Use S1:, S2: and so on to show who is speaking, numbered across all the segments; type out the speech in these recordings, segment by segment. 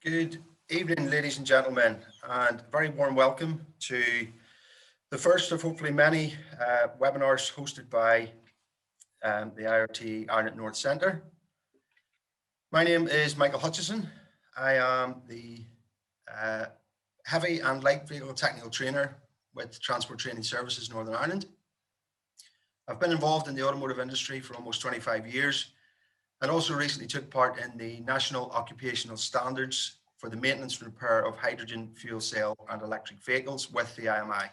S1: Good evening, ladies and gentlemen, and very warm welcome to the first of hopefully many webinars hosted by the IRTE Ireland North Centre. My name is Michael Hutchinson. I am the heavy and light vehicle technical trainer with Transport Training Services Northern Ireland. I've been involved in the automotive industry for almost 25 years and also recently took part in the National Occupational Standards for the maintenance and repair of hydrogen fuel cell and electric vehicles with the IMI.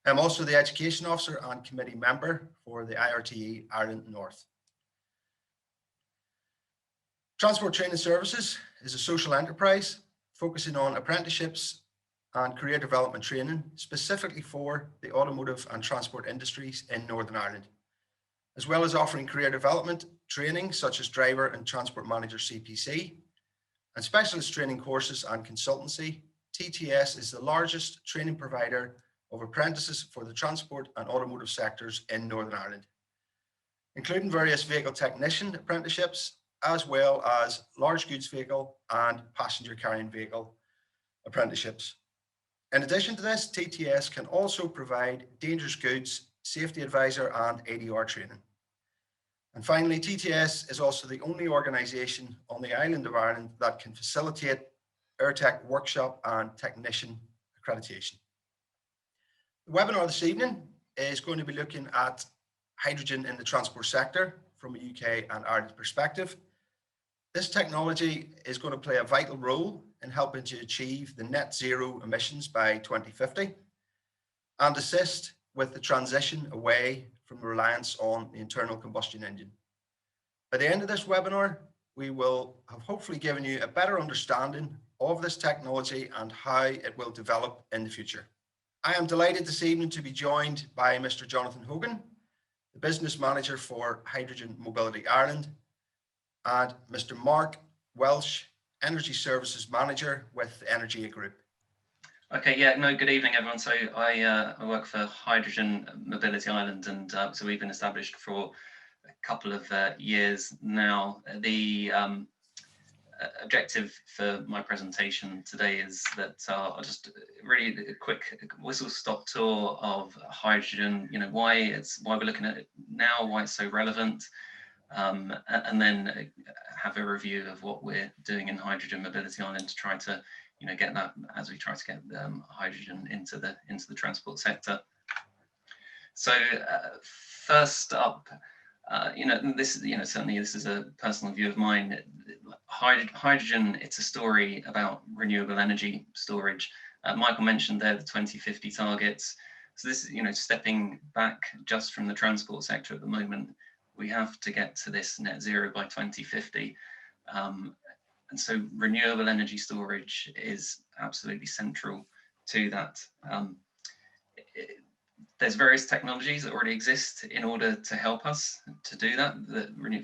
S1: I'm also the Education Officer and Committee Member for the IRTE Ireland North. Transport Training Services is a social enterprise focusing on apprenticeships and career development training specifically for the automotive and transport industries in Northern Ireland, as well as offering career development training such as driver and transport manager CPC and specialist training courses and consultancy. TTS is the largest training provider of apprentices for the transport and automotive sectors in Northern Ireland, including various vehicle technician apprenticeships, as well as large goods vehicle and passenger carrying vehicle apprenticeships. In addition to this, TTS can also provide dangerous goods, safety advisor and ADR training. And finally, TTS is also the only organisation on the island of Ireland that can facilitate IRTE workshop and technician accreditation. The webinar this evening is going to be looking at hydrogen in the transport sector from a UK and Ireland perspective. This technology is going to play a vital role in helping to achieve the net zero emissions by 2050 and assist with the transition away from reliance on the internal combustion engine. By the end of this webinar, we will have hopefully given you a better understanding of this technology and how it will develop in the future. I am delighted this evening to be joined by Mr. Jonathan Hogan, the Business Manager for Hydrogen Mobility Ireland, and Mr. Mark Welsh, Energy Services Manager with the Energia Group.
S2: Okay, yeah, no, good evening, everyone. So I work for Hydrogen Mobility Ireland, and so we've been established for a couple of years now. The objective for my presentation today is that I'll just really a quick whistle-stop tour of hydrogen. You know, why we're looking at it now, why it's so relevant, and then have a review of what we're doing in Hydrogen Mobility Ireland to try to get that as we try to get hydrogen into the transport sector. So first up, this certainly this is a personal view of mine. Hydrogen, it's a story about renewable energy storage. Michael mentioned there the 2050 targets. So this is stepping back just from the transport sector at the moment. We have to get to this net zero by 2050. And so renewable energy storage is absolutely central to that. There's various technologies that already exist in order to help us to do that,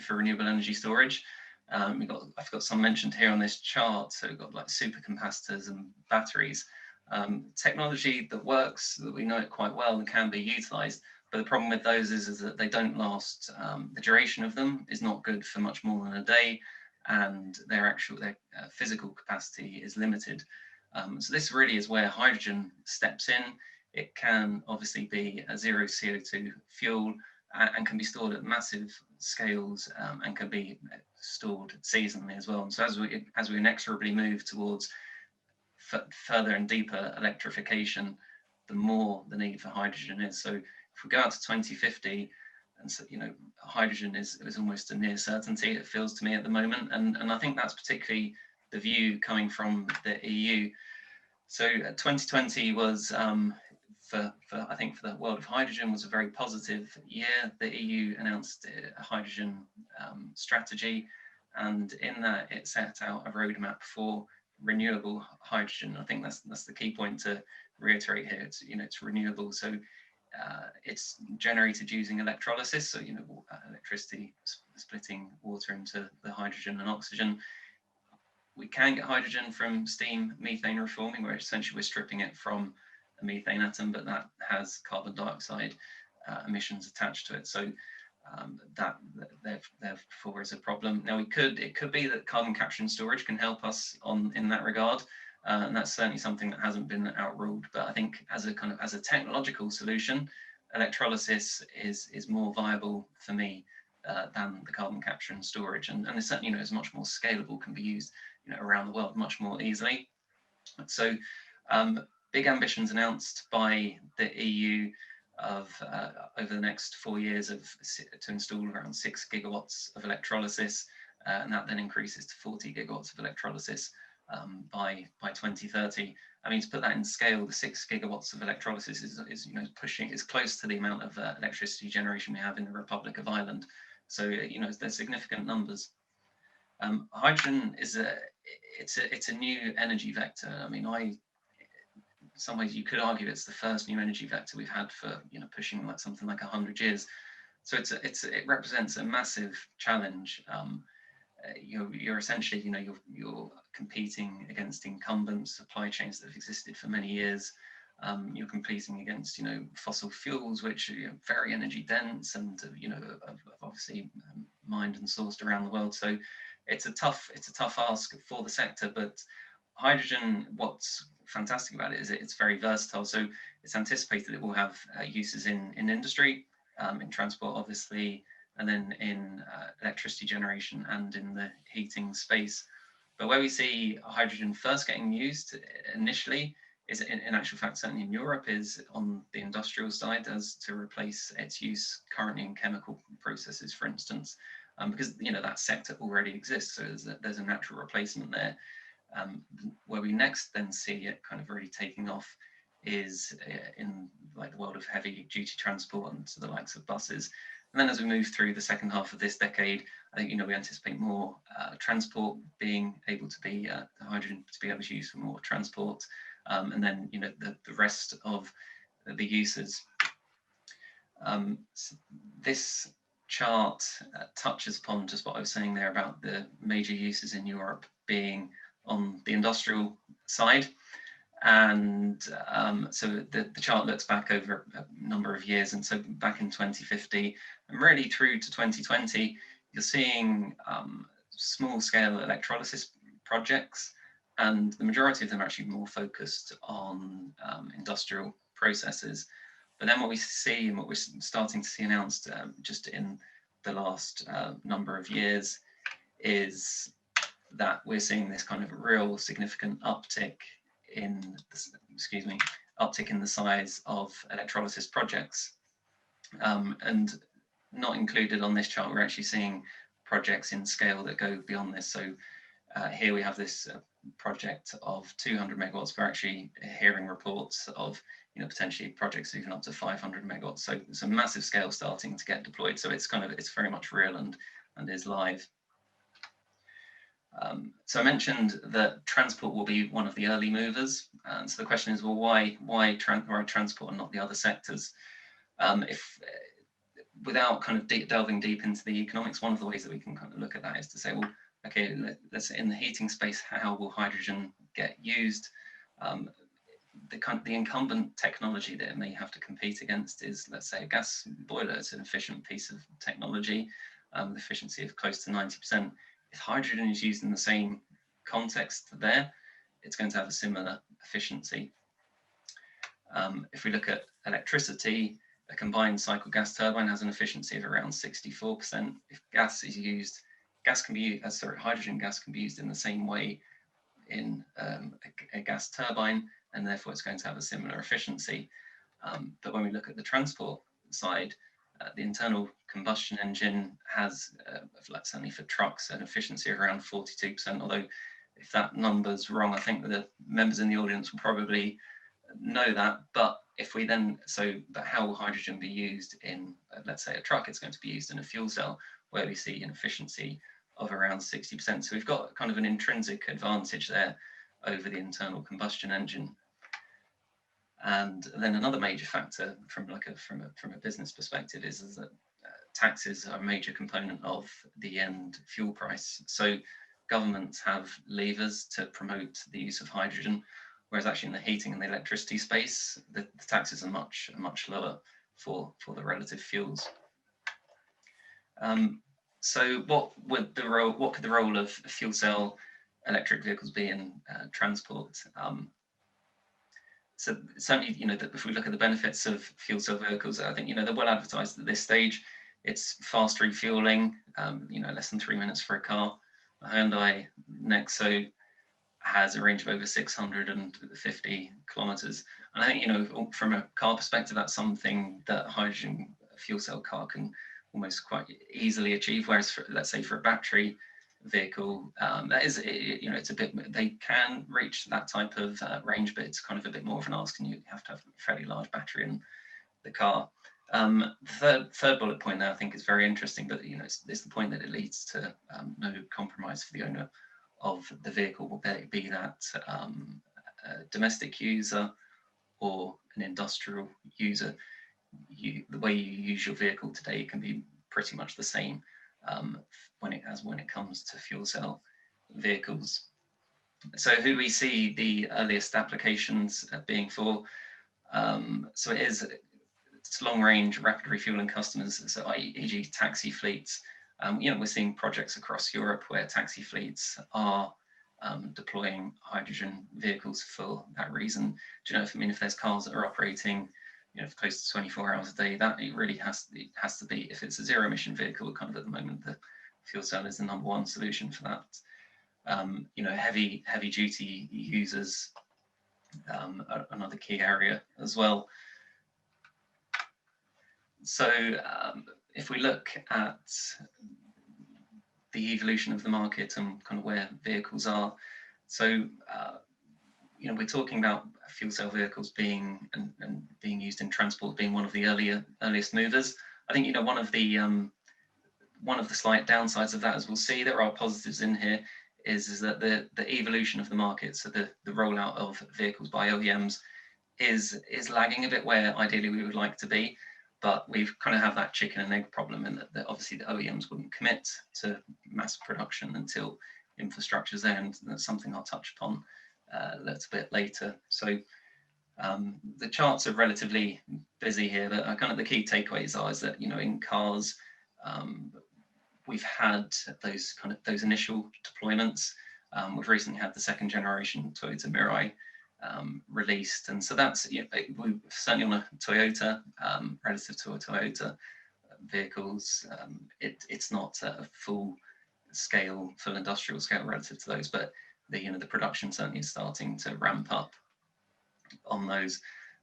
S2: for renewable energy storage. I've got some mentioned here on this chart. So we've got like supercapacitors and batteries. Technology that works, that we know it quite well and can be utilized. But the problem with those is that they don't last. The duration of them is not good for much more than a day, and their physical capacity is limited. So this really is where hydrogen steps in. It can obviously be a zero CO2 fuel and can be stored at massive scales and can be stored seasonally as well. And so as we inexorably move towards further and deeper electrification, the more the need for hydrogen is. So if we go out to 2050, and so, hydrogen is almost a near certainty, it feels to me at the moment. And I think that's particularly the view coming from the EU. So 2020 was, I think for the world of hydrogen, was a very positive year. The EU announced a hydrogen strategy, and in that it set out a roadmap for renewable hydrogen. I think that's the key point to reiterate here. It's renewable, so it's generated using electrolysis, so electricity splitting water into the hydrogen and oxygen. We can get hydrogen from steam methane reforming, where essentially we're stripping it from a methane atom, but that has carbon dioxide emissions attached to it. So that therefore is a problem. Now it could be that carbon capture and storage can help us in that regard, and that's certainly something that hasn't been outruled. But I think as a technological solution, electrolysis is more viable for me than the carbon capture and storage, and it's certainly is much more scalable, can be used around the world much more easily. So big ambitions announced by the EU of over the next 4 years to install around 6 gigawatts of electrolysis, and that then increases to 40 gigawatts of electrolysis by 2030. I mean, to put that in scale, the 6 gigawatts of electrolysis is close to the amount of electricity generation we have in the Republic of Ireland. So they're significant numbers. Hydrogen is a new energy vector. I mean, in some ways you could argue it's the first new energy vector we've had for pushing something like 100 years. So it represents a massive challenge. You're essentially you're competing against incumbent supply chains that have existed for many years. You're competing against fossil fuels, which are very energy dense and obviously mined and sourced around the world. So it's a tough ask for the sector. But hydrogen, what's fantastic about it is it's very versatile. So it's anticipated it will have uses in industry, in transport, obviously, and then in electricity generation and in the heating space. But where we see hydrogen first getting used initially is in actual fact, certainly in Europe, is on the industrial side, as to replace its use currently in chemical processes, for instance, because that sector already exists. So there's a natural replacement there. Where we next then see it kind of really taking off is in the world of heavy duty transport and to the likes of buses. And then as we move through the second half of this decade, I think we anticipate more transport being able to be hydrogen to be able to use for more transport, and then the rest of the uses. So this chart touches upon just what I was saying there about the major uses in Europe being on the industrial side. And so the chart looks back over a number of years, and so back in 2050 and really through to 2020, you're seeing small-scale electrolysis projects, and the majority of them are actually more focused on industrial processes. But then what we see and what we're starting to see announced just in the last number of years is that we're seeing this kind of real significant uptick in the size of electrolysis projects, and not included on this chart, we're actually seeing projects in scale that go beyond this. So here we have this project of 200 megawatts. We're actually hearing reports of potentially projects even up to 500 megawatts. So it's a massive scale starting to get deployed. So it's very much real and is live. So I mentioned that transport will be one of the early movers, and so the question is, well, why transport and not the other sectors? Without kind of delving deep into the economics, one of the ways that we can kind of look at that is to say, well, okay, let's say in the heating space, how will hydrogen get used? The incumbent technology that it may have to compete against is, let's say, a gas boiler. It's an efficient piece of technology, the efficiency of close to 90%. If hydrogen is used in the same context there, it's going to have a similar efficiency. If we look at electricity, a combined cycle gas turbine has an efficiency of around 64%. If gas is used, hydrogen gas can be used in the same way in a gas turbine, and therefore it's going to have a similar efficiency. But when we look at the transport side, the internal combustion engine has, certainly for trucks, an efficiency of around 42%, although if that number's wrong, I think the members in the audience will probably know that. But if we then, but how will hydrogen be used in, let's say, a truck? It's going to be used in a fuel cell, where we see an efficiency of around 60%. So we've got kind of an intrinsic advantage there over the internal combustion engine. And then another major factor from a business perspective is that taxes are a major component of the end fuel price. So governments have levers to promote the use of hydrogen, whereas actually in the heating and the electricity space, the taxes are much lower for the relative fuels. So what could the role of fuel cell electric vehicles be in transport? So certainly, that if we look at the benefits of fuel cell vehicles, I think, they're well advertised at this stage. It's fast refueling, less than 3 minutes for a car. The Hyundai Nexo has a range of over 650 kilometers. And I think, from a car perspective, that's something that a hydrogen fuel cell car can almost quite easily achieve. Whereas, let's say for a battery vehicle, that is, it's a bit, they can reach that type of range, but it's kind of a bit more of an ask, and you have to have a fairly large battery in the car. Third bullet point there, I think, is very interesting, but it's the point that it leads to no compromise for the owner of the vehicle, will be that a domestic user or an industrial user. The way you use your vehicle today can be pretty much the same when it comes to fuel cell vehicles. So who we see the earliest applications being for? So it's long range rapid refueling customers, so e.g. taxi fleets. We're seeing projects across Europe where taxi fleets are deploying hydrogen vehicles for that reason. Do you know, if there's cars that are operating, close to 24 hours a day, that it really has to be, if it's a zero emission vehicle, kind of at the moment, the fuel cell is the #1 solution for that. Heavy duty users, another key area as well. So if we look at the evolution of the market and kind of where vehicles are, so we're talking about fuel cell vehicles being used in transport, being one of the earliest movers. I think one of the slight downsides of that, as we'll see, there are positives in here, is that the evolution of the market, so the rollout of vehicles by OEMs is lagging a bit where ideally we would like to be. But we've kind of have that chicken and egg problem, in that obviously the OEMs wouldn't commit to mass production until infrastructure's there, and that's something I'll touch upon a little bit later. So the charts are relatively busy here, but kind of the key takeaways are is that in cars we've had those initial deployments. We've recently had the second generation Toyota MIRTE released, and so that's we certainly on a Toyota relative to a Toyota vehicles, it's not a full industrial scale relative to those, but the production certainly is starting to ramp up on those.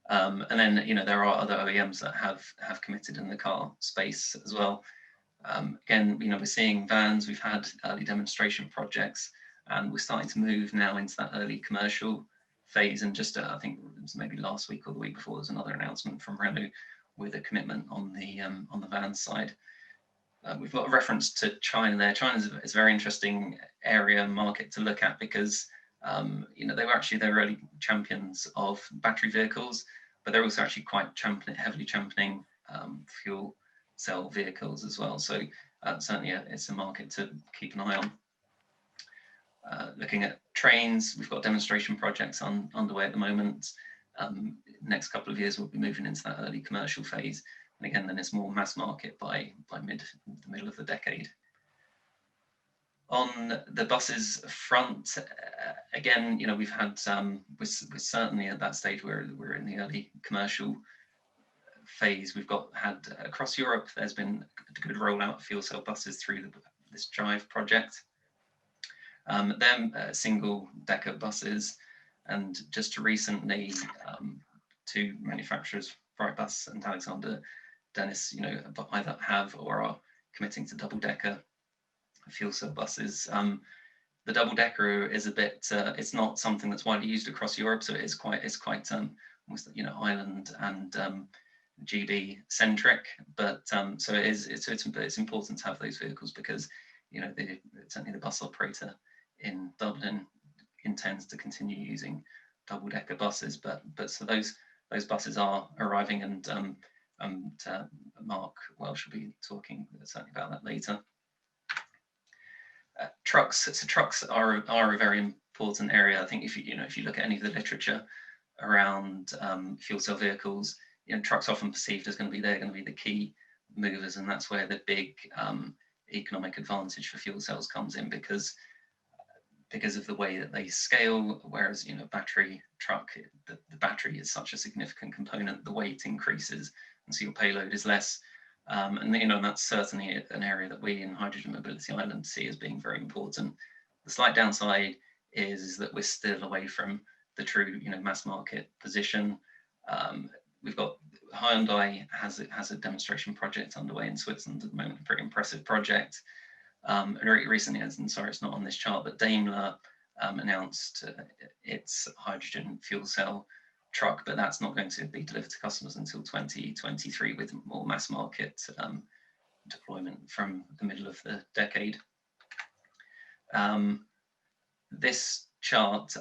S2: And then there are other OEMs that have committed in the car space as well. Again, we're seeing vans, we've had early demonstration projects, and we're starting to move now into that early commercial phase. And just I think it was maybe last week or the week before, there's another announcement from Renault with a commitment on the van side. We've got a reference to China there. China is a very interesting area market to look at, because they're early champions of battery vehicles, but they're also actually quite heavily championing fuel cell vehicles as well. So certainly it's a market to keep an eye on. Looking at trains, we've got demonstration projects underway at the moment. Next couple of years we'll be moving into that early commercial phase, and again then it's more mass market by the middle of the decade. On the buses front, again, we've had we're certainly at that stage where we're in the early commercial phase. We've had across Europe, there's been a good rollout of fuel cell buses through this Drive project. They're single decker buses, and just recently, two manufacturers, Wrightbus and Alexander Dennis, either have or are committing to double decker fuel cell buses. The double decker is a bit, it's not something that's widely used across Europe, so it's quite almost Ireland and GB centric, but so it's important to have those vehicles, because certainly the bus operator in Dublin intends to continue using double decker buses, but so those buses are arriving, and Mark Welsh will be talking certainly about that later. Trucks. So trucks are a very important area. I think if you look at any of the literature around fuel cell vehicles, trucks are often perceived as going to be the key movers, and that's where the big economic advantage for fuel cells comes in, because of the way that they scale. Whereas, you know, battery truck, the battery is such a significant component, the weight increases, and so your payload is less. And you know, that's certainly an area that we in Hydrogen Mobility Island see as being very important. The slight downside is that we're still away from the true, you know, mass market position. We've got Hyundai has a demonstration project underway in Switzerland at the moment, a pretty impressive project. And recently, and sorry, it's not on this chart, but Daimler announced its hydrogen fuel cell truck, but that's not going to be delivered to customers until 2023, with more mass market deployment from the middle of the decade. This chart,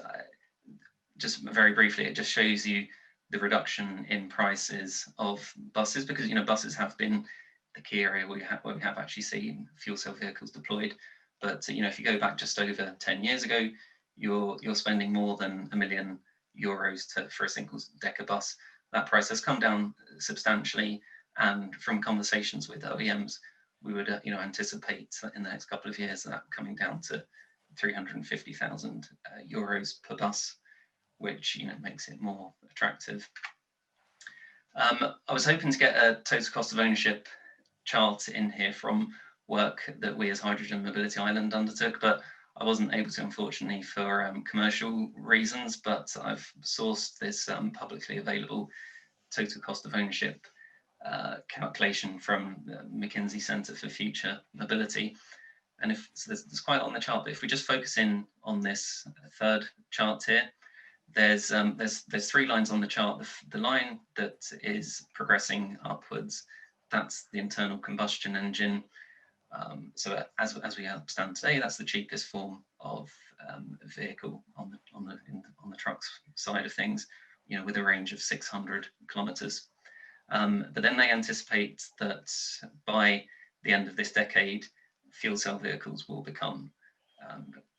S2: just very briefly, it just shows you the reduction in prices of buses, because, you know, buses have been the key area where we have actually seen fuel cell vehicles deployed. But you know, if you go back just over 10 years ago, you're spending more than €1 million for a single decker bus. That price has come down substantially, and from conversations with OEMs, we would you know, anticipate in the next couple of years that coming down to €350,000 per bus, which, you know, makes it more attractive. I was hoping to get a total cost of ownership chart in here from work that we as Hydrogen Mobility Island undertook, but I wasn't able to, unfortunately, for commercial reasons. But I've sourced this publicly available total cost of ownership calculation from the McKinsey Centre for Future Mobility. And so there's quite a lot on the chart, but if we just focus in on this third chart here, there's 3 lines on the chart. The line that is progressing upwards, that's the internal combustion engine. So as we understand today, that's the cheapest form of vehicle on the trucks side of things, you know, with a range of 600 kilometers. But then they anticipate that by the end of this decade, fuel cell vehicles will become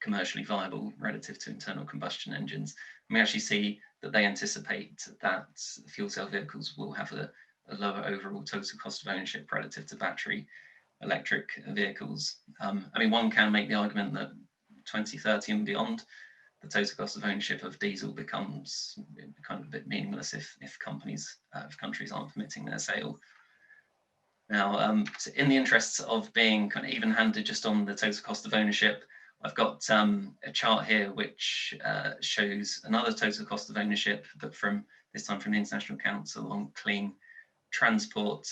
S2: commercially viable relative to internal combustion engines. And we actually see that they anticipate that fuel cell vehicles will have a lower overall total cost of ownership relative to battery electric vehicles. I mean, one can make the argument that 2030 and beyond, the total cost of ownership of diesel becomes kind of a bit meaningless if countries aren't permitting their sale. Now, so in the interests of being kind of even-handed just on the total cost of ownership, I've got a chart here which shows another total cost of ownership, but this time from the International Council on Clean Transport.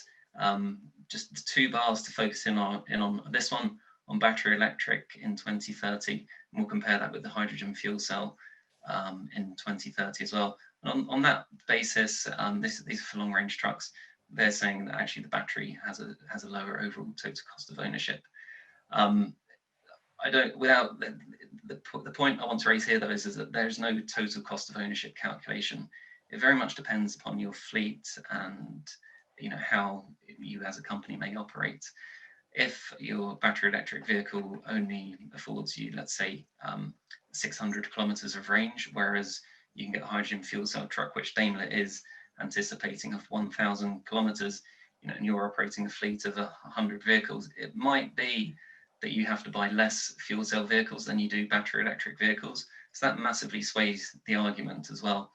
S2: Just the 2 bars to focus in on this one, on battery electric in 2030, and we'll compare that with the hydrogen fuel cell in 2030 as well. And on that basis, these are for long-range trucks. They're saying that actually the battery has a lower overall total cost of ownership. The point I want to raise here, though, is that there's no total cost of ownership calculation. It very much depends upon your fleet and, you know, how you as a company may operate. If your battery electric vehicle only affords you, let's say, 600 kilometers of range, whereas you can get a hydrogen fuel cell truck, which Daimler is anticipating, of 1,000 kilometers, you know, and you're operating a fleet of 100 vehicles, it might be that you have to buy less fuel cell vehicles than you do battery electric vehicles. So that massively sways the argument as well.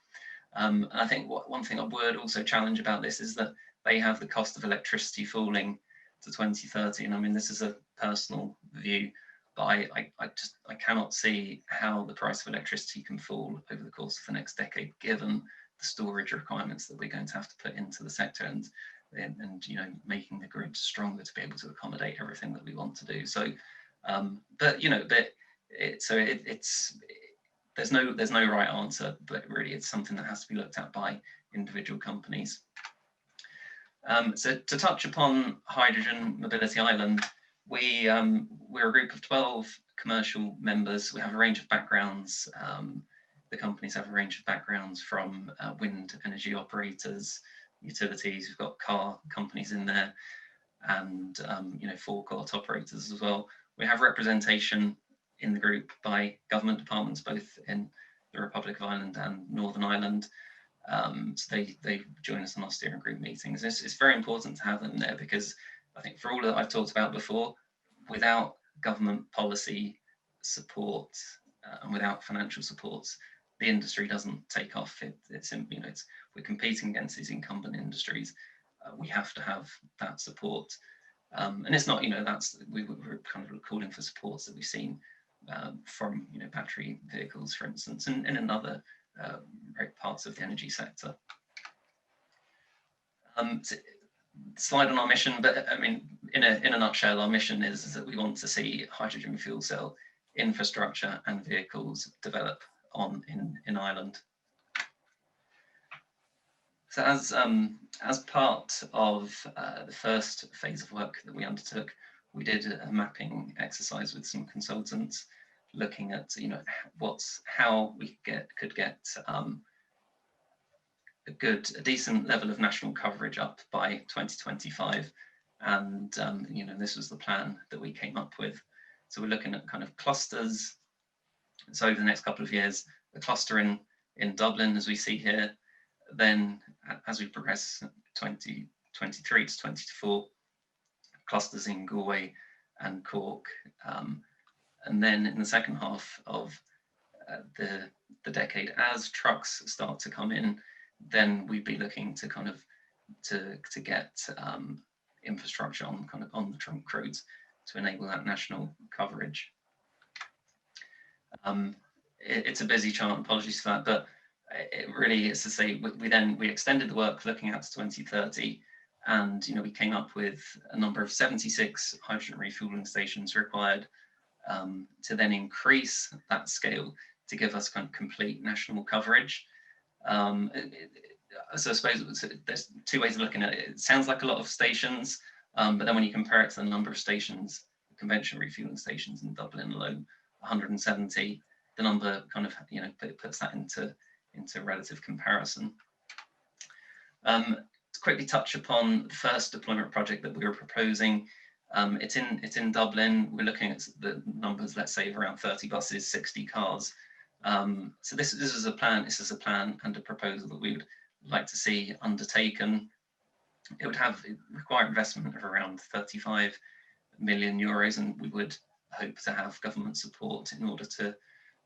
S2: And I think one thing I would also challenge about this is that they have the cost of electricity falling to 2030. And I mean, this is a personal view, but I cannot see how the price of electricity can fall over the course of the next decade, given the storage requirements that we're going to have to put into the sector, and you know, making the grid stronger to be able to accommodate everything that we want to do. So, but you know, there's no right answer, but really it's something that has to be looked at by individual companies. So to touch upon Hydrogen Mobility Island, we're a group of 12 commercial members. We have a range of backgrounds. The companies have a range of backgrounds, from wind energy operators, utilities. We've got car companies in there, and you know, forecourt operators as well. We have representation in the group by government departments, both in the Republic of Ireland and Northern Ireland. So they join us on our steering group meetings. It's very important to have them there, because I think for all that I've talked about before, without government policy support and without financial supports, the industry doesn't take off. We're competing against these incumbent industries. We have to have that support. And it's not, we're kind of calling for supports that we've seen from, battery vehicles, for instance, and in other parts of the energy sector. Slide on our mission, but I mean, in a nutshell, our mission is that we want to see hydrogen fuel cell infrastructure and vehicles develop in Ireland. So as part of the first phase of work that we undertook, we did a mapping exercise with some consultants, looking at how we could get a decent level of national coverage up by 2025, and this was the plan that we came up with. So we're looking at kind of clusters. So over the next couple of years, a cluster in Dublin, as we see here. Then as we progress 2023 to 2024, clusters in Galway and Cork. And then in the second half of the decade, as trucks start to come in, then we'd be looking to kind of to get infrastructure on the trunk roads to enable that national coverage. It's a busy chart, apologies for that, but it really is to say we extended the work looking out to 2030, and we came up with a number of 76 hydrogen refueling stations required to then increase that scale to give us kind of complete national coverage. So I suppose there's two ways of looking at it. It sounds like a lot of stations, but then when you compare it to the number of stations, conventional refueling stations in Dublin alone, 170, the number kind of puts that into relative comparison. To quickly touch upon the first deployment project that we were proposing, it's in Dublin. We're looking at the numbers, let's say, of around 30 buses, 60 cars. So this is a plan. This is a plan and a proposal that we would like to see undertaken. It would require investment of around 35 million euros, and we would hope to have government support in order to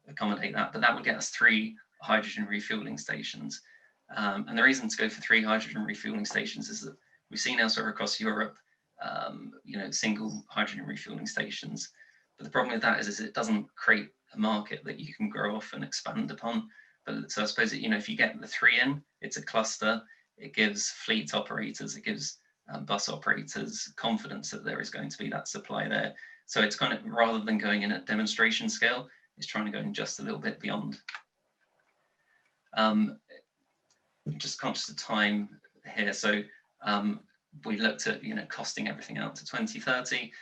S2: accommodate that. But that would get us 3 hydrogen refueling stations. And the reason to go for 3 hydrogen refueling stations is that we've seen elsewhere across Europe, single hydrogen refueling stations. But the problem with that is it doesn't create a market that you can grow off and expand upon. But so I suppose if you get the 3 in, it's a cluster. It gives fleet operators, it gives bus operators confidence that there is going to be that supply there. So it's kind of, rather than going in at demonstration scale, it's trying to go in just a little bit beyond. Just conscious of time here, so we looked at costing everything out to 2030.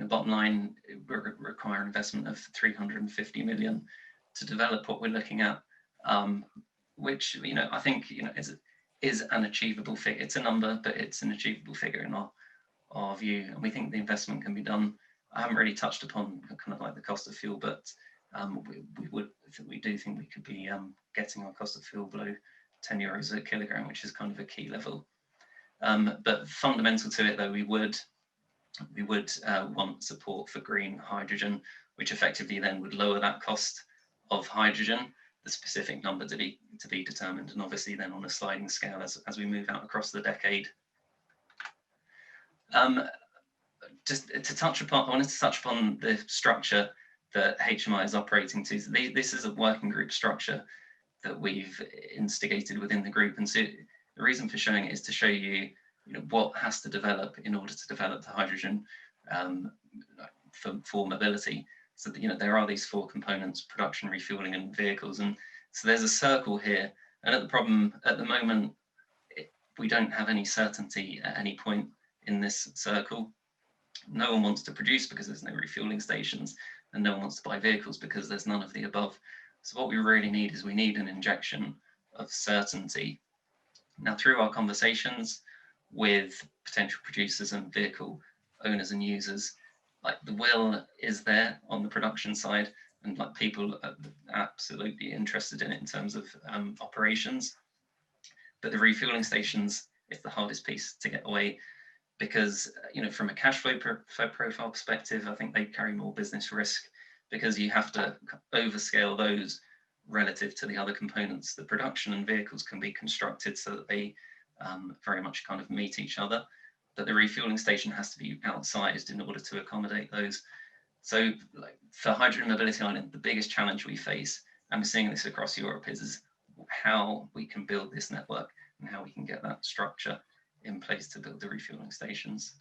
S2: Bottom line, we require investment of 350 million to develop what we're looking at, which I think is an achievable figure. It's a number, but it's an achievable figure in our view, and we think the investment can be done. I haven't really touched upon kind of like the cost of fuel, but we do think we could be getting our cost of fuel below 10 euros a kilogram, which is kind of a key level. But fundamental to it, though, we would want support for green hydrogen, which effectively then would lower that cost of hydrogen, the specific number to be determined, and obviously then on a sliding scale as we move out across the decade. Just to touch upon, I wanted to touch upon the structure that HMI is operating to. So this is a working group structure that we've instigated within the group, and so the reason for showing it is to show you, what has to develop in order to develop the hydrogen for mobility. So that, there are these 4 components: production, refueling, and vehicles. And so there's a circle here, and at the moment, we don't have any certainty at any point in this circle. No one wants to produce because there's no refueling stations, and no one wants to buy vehicles because there's none of the above. So what we really need is an injection of certainty. Now, through our conversations with potential producers and vehicle owners and users, like, the will is there on the production side, and like, people are absolutely interested in it in terms of operations. But the refueling stations is the hardest piece to get away. because from a cash flow profile perspective, I think they carry more business risk because you have to overscale those relative to the other components. The production and vehicles can be constructed so that they very much kind of meet each other, but the refueling station has to be outsized in order to accommodate those. So like for Hydrogen Mobility Island, the biggest challenge we face, and we're seeing this across Europe, is how we can build this network and how we can get that structure in place to build the refueling stations.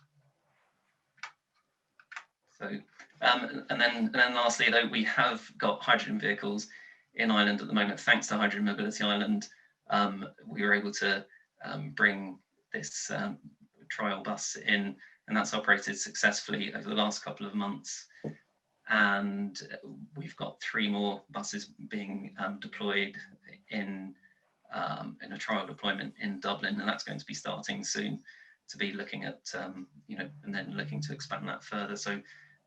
S2: So, and then lastly, though, we have got hydrogen vehicles in Ireland at the moment. Thanks to Hydrogen Mobility Ireland, we were able to bring this trial bus in, and that's operated successfully over the last couple of months. And we've got 3 more buses being deployed in a trial deployment in Dublin, and that's going to be starting soon to be looking at, and then looking to expand that further. So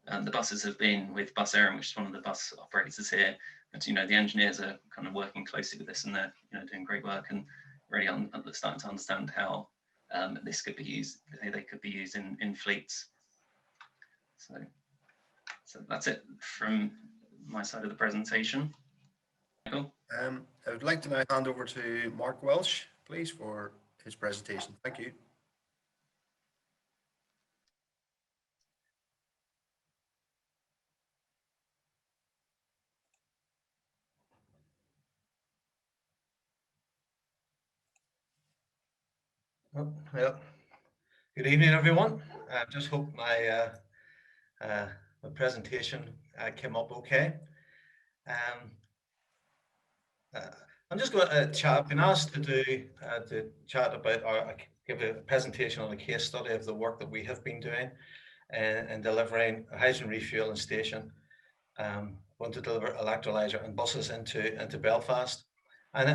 S2: the buses have been with Bus Éireann, which is one of the bus operators here. But the engineers are kind of working closely with this, and they're doing great work and really starting to understand how this could be used. They could be used in fleets. So that's it from my side of the presentation. Michael?
S1: I would like to now hand over to Mark Welsh, please, for his presentation. Thank you.
S3: Well, good evening, everyone. I just hope my presentation came up okay. I'm just going to chat. I've been asked to chat about or give a presentation on a case study of the work that we have been doing in delivering a hydrogen refueling station. Want to deliver electrolyzer and buses into Belfast. And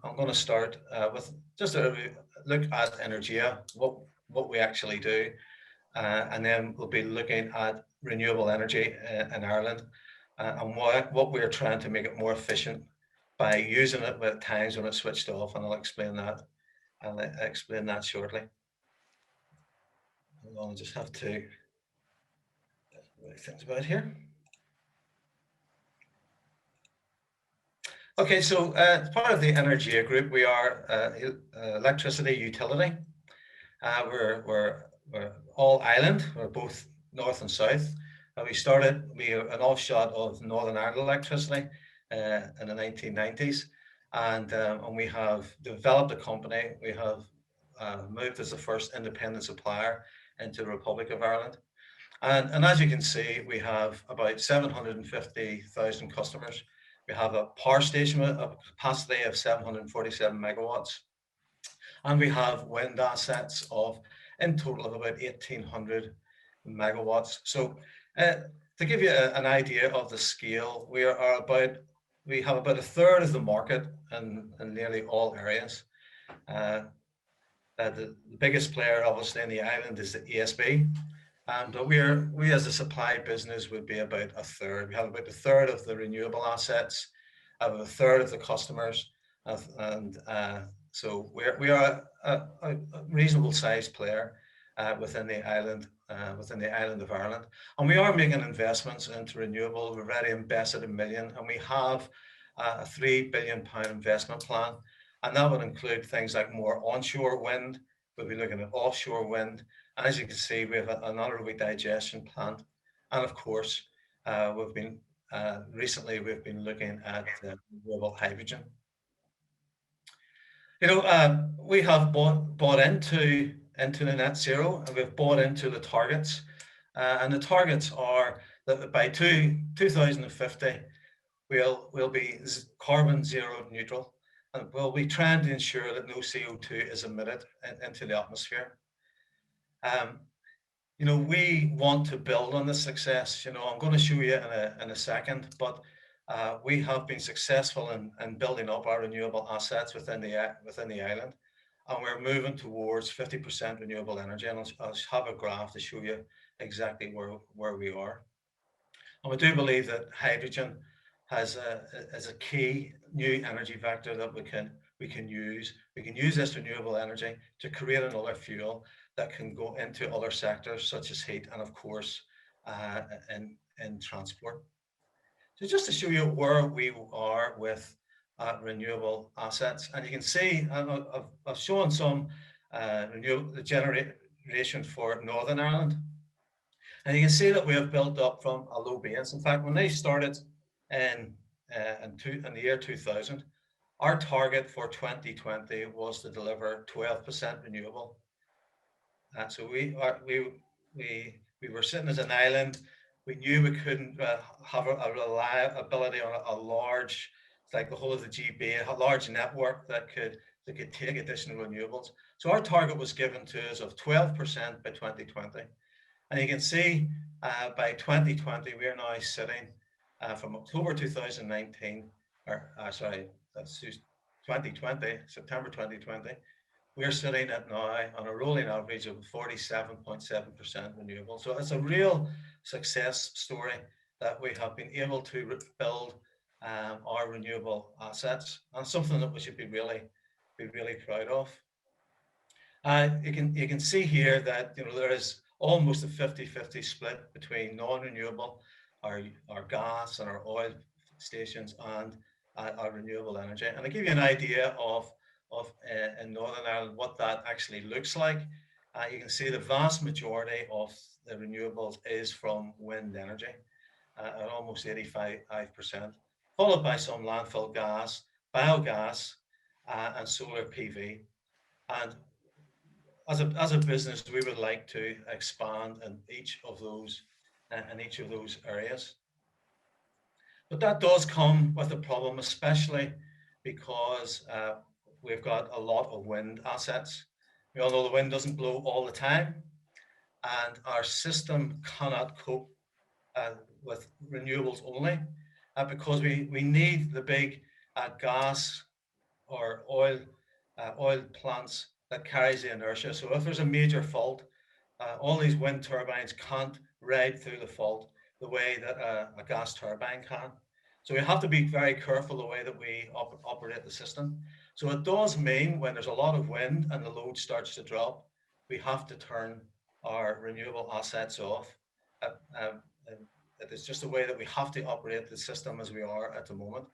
S3: I'm going to start with just a look at Energia, what we actually do, and then we'll be looking at renewable energy in Ireland and what we're trying to make it more efficient by using it at times when it's switched off, and I'll explain that. I'll explain that shortly. I'll just have to things about here. Okay, so as part of the Energia group, we are electricity utility. We're all island. We're both north and south. We are an offshoot of Northern Ireland electricity in the 1990s, and we have developed a company. We have moved as the first independent supplier into the Republic of Ireland. And as you can see, we have about 750,000 customers. We have a power station with a capacity of 747 megawatts. And we have wind assets of, in total, of about 1,800 megawatts. So to give you an idea of the scale, we have about a third of the market in nearly all areas. The biggest player, obviously, in the island is the ESB. But we as a supply business would be about a third. We have about a third of the renewable assets, about a third of the customers, and so we are a reasonable sized player within the island of Ireland. And we are making investments into renewable. We've already invested $1 million, and we have a £3 billion investment plan, and that would include things like more onshore wind. We'll be looking at offshore wind. And as you can see, we have an anaerobic digestion plant. And of course, recently we've been looking at renewable hydrogen. We have bought into the net zero, and we've bought into the targets. And the targets are that by 2050, we'll be carbon zero neutral. And we'll be trying to ensure that no CO2 is emitted into the atmosphere. We want to build on this success. I'm going to show you in a second, but we have been successful in building up our renewable assets within the island, and we're moving towards 50% renewable energy. And I'll have a graph to show you exactly where we are. And we do believe that hydrogen has a key new energy vector that we can use. We can use this renewable energy to create another fuel that can go into other sectors such as heat and, of course, in transport. So just to show you where we are with renewable assets, and you can see I've shown some renewable generation for Northern Ireland, and you can see that we have built up from a low base. In fact, when they started in the year 2000, our target for 2020 was to deliver 12% renewable. So we were sitting as an island. We knew we couldn't have a reliability on a large, it's like the whole of the GB, a large network that could take additional renewables. So our target was given to us of 12% by 2020. And you can see by 2020, we are now sitting from October 2019, or sorry, that's 2020, September 2020, we're sitting at now on a rolling average of 47.7% renewable. So it's a real success story that we have been able to build our renewable assets, and something that we should be really proud of. You can see here that there is almost a 50-50 split between non-renewable, our gas and our oil stations, and our renewable energy. And I'll give you an idea of in Northern Ireland what that actually looks like. You can see the vast majority of the renewables is from wind energy, at almost 85%, followed by some landfill gas, biogas, and solar PV. And as a business, we would like to expand in each of those areas. But that does come with a problem, especially because we've got a lot of wind assets. We all know the wind doesn't blow all the time, and our system cannot cope with renewables only, because we need the big gas or oil plants that carries the inertia. So if there's a major fault, all these wind turbines can't ride through the fault the way that a gas turbine can. So we have to be very careful the way that we operate the system. So it does mean when there's a lot of wind and the load starts to drop, we have to turn our renewable assets off. It is just a way that we have to operate the system as we are at the moment.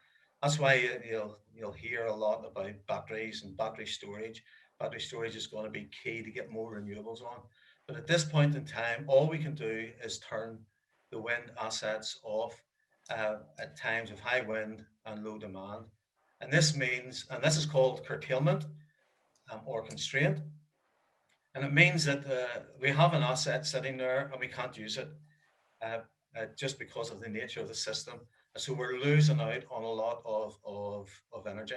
S3: That's why you'll hear a lot about batteries and battery storage. Battery storage is going to be key to get more renewables on. But at this point in time, all we can do is turn the wind assets off at times of high wind and low demand. And this means, and this is called curtailment or constraint. And it means that we have an asset sitting there and we can't use it just because of the nature of the system. So we're losing out on a lot of energy.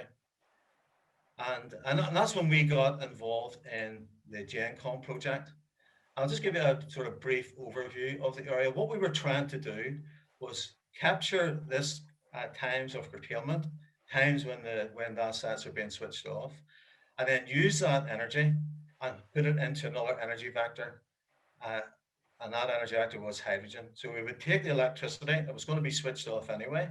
S3: And that's when we got involved in the GenCom project. I'll just give you a sort of brief overview of the area. What we were trying to do was capture this times of curtailment, times when the wind assets are being switched off, and then use that energy and put it into another energy vector. And that energy vector was hydrogen. So we would take the electricity that was going to be switched off anyway.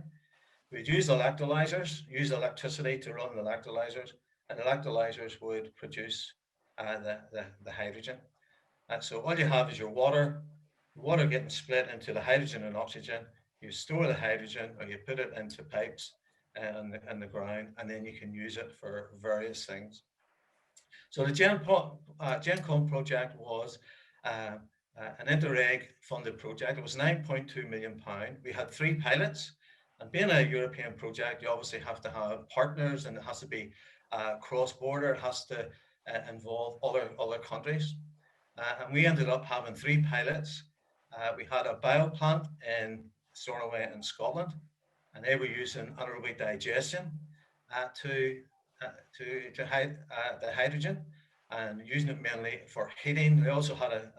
S3: We'd use electrolyzers, use electricity to run the electrolyzers, and the electrolyzers would produce the hydrogen. So all you have is your water getting split into the hydrogen and oxygen. You store the hydrogen or you put it into pipes in the ground, and then you can use it for various things. So the GenCom project was an Interreg funded project. It was £9.2 million. We had 3 pilots, and being a European project, you obviously have to have partners, and it has to be cross-border. It has to involve other countries. And we ended up having 3 pilots. We had a bioplant in Stornoway in Scotland, and they were using anaerobic digestion to the hydrogen, and using it mainly for heating. They also had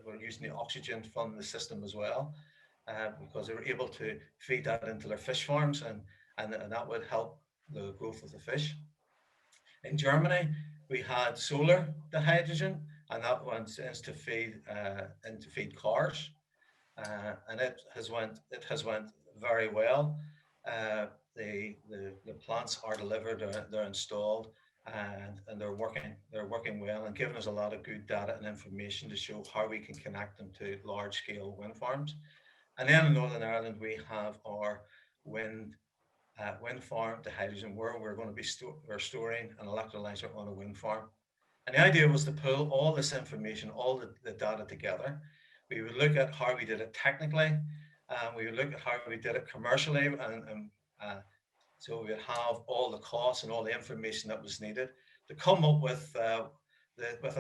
S3: were using the oxygen from the system as well, because they were able to feed that into their fish farms, and that would help the growth of the fish. In Germany, we had solar to hydrogen, and that went to feed cars, and it has went very well. The plants are delivered, they're installed, and they're working well and giving us a lot of good data and information to show how we can connect them to large scale wind farms. And then in Northern Ireland, we have our wind farm to hydrogen, where we're going to be we're storing an electrolyzer on a wind farm. And the idea was to pull all this information, all the data together. We would look at how we did it technically, we would look at how we did it commercially, and so we would have all the costs and all the information that was needed to come up with a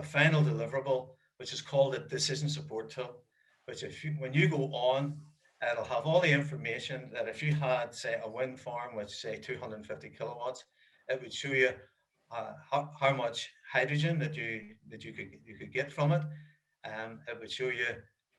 S3: final deliverable, which is called a decision support tool. Which, when you go on, it'll have all the information that if you had, say, a wind farm with, say, 250 kilowatts, it would show you how much hydrogen that you could get from it. It would show you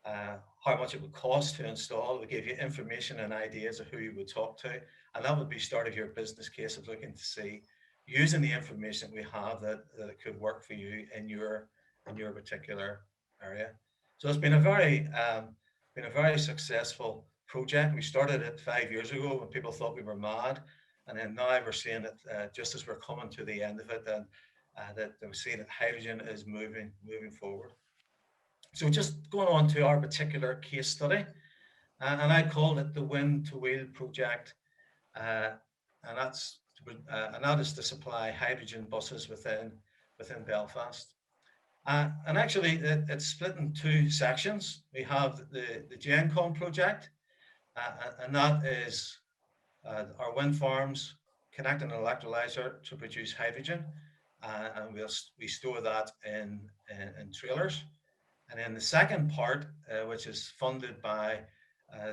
S3: how much it would cost to install. It would give you information and ideas of who you would talk to, and that would be start of your business case of looking to see, using the information we have, that it could work for you in your particular area. So it's been a very successful project. We started it 5 years ago when people thought we were mad, and then now we're seeing it just as we're coming to the end of it, and that we're seeing that hydrogen is moving forward. So just going on to our particular case study, and I called it the Wind to Wheel project, and that is to supply hydrogen buses within Belfast. And actually, it's split in two sections. We have the GenCon project, and that is our wind farms connecting an electrolyzer to produce hydrogen, and we store that in trailers. And then the second part, which is funded by